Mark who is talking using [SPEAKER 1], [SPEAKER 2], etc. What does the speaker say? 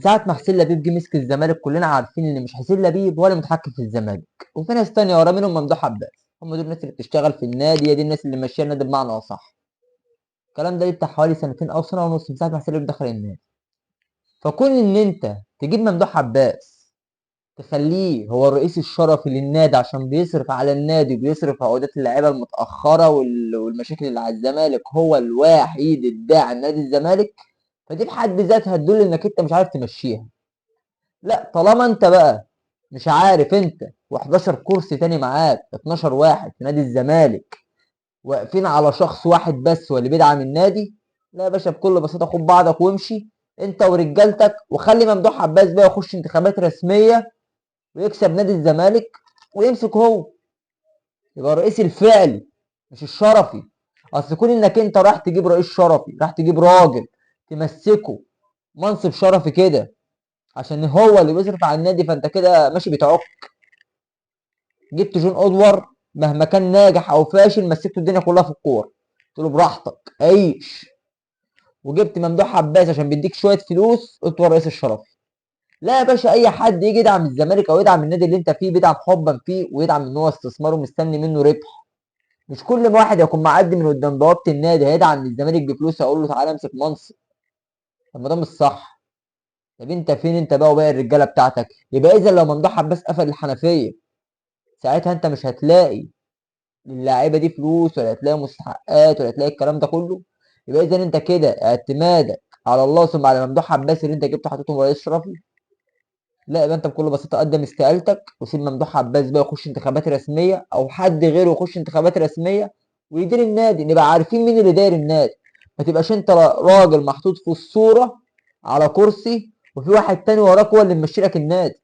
[SPEAKER 1] ساعة ما حسين لبيب جه مسك الزمالك كلنا عارفين ان مش حسين لبيب هو اللي متحكم في الزمالك، وفي ناس تانية ورا منهم ممدوح عباس. هم دول الناس اللي بتشتغل في النادي، هي دي الناس اللي ماشيه النادي بمعنى اصح. الكلام ده بتاع حوالي سنتين او سنه ونص من ساعه ما حسين لبيب دخل النادي. فكون ان انت تجيب ممدوح عباس تخليه هو الرئيس الشرفي للنادي عشان بيصرف على النادي وبيصرف عقودات اللعيبه المتاخره والمشاكل اللي على الزمالك، هو الوحيد الداعي لنادي الزمالك، فدي بحد ذاتها تدل انك انت مش عارف تمشيها. لا، طالما انت بقى مش عارف انت و11 كرسي تاني معاك 12 واحد في نادي الزمالك واقفين على شخص واحد بس هو اللي بيدعم النادي، لا يا باشا، بكل بساطه خد بعضك وامشي انت ورجالتك، وخلي ممدوح عباس بقى يخش انتخابات رسميه ويكسب نادي الزمالك ويمسك هو، يبقى الرئيس الفعلي مش الشرفي. اصل كون انك انت راح تجيب رئيس شرفي، راح تجيب راجل تمسكه منصب شرفي كده عشان هو اللي بيصرف على النادي، فانت كده ماشي بتعك. جبت جون ادوار مهما كان ناجح او فاشل مسكته الدنيا كلها في الكوره، قلت له براحتك عيش. وجبت ممدوح عباس عشان بيديك شويه فلوس، قلت هو الرئيس الشرفي. لا يا باشا، اي حد يجي يدعم الزمالك او يدعم النادي اللي انت فيه بيدعم حبا فيه ويدعم ان هو استثمار ومستني منه ربح. مش كل ما واحد يكون معدي من قدام بوابه النادي هيدعم الزمالك بفلوس اقول له تعالى امسك منصب. طب ما ده مش صح. طب انت فين انت بقى وباقي الرجاله بتاعتك؟ يبقى اذا لو ممدوح عباس قفل الحنفيه ساعتها انت مش هتلاقي للاعيبه دي فلوس، ولا هتلاقي مستحقات، ولا هتلاقي الكلام ده كله. يبقى اذا انت كده اعتمادك على الله ثم على ممدوح عباس اللي انت جبته حطيته رئيس شرفي. لا، يبقى انت بكل بساطه قدم استقالتك وسيب ممدوح عباس بقى يخش انتخابات رسميه او حد غيره يخش انتخابات رسميه ويدير النادي، نبقى عارفين مين اللي داير النادي. ما تبقاش انت راجل محطوط في الصوره على كرسي وفي واحد تاني وراك هو اللي ممشي لك النادي.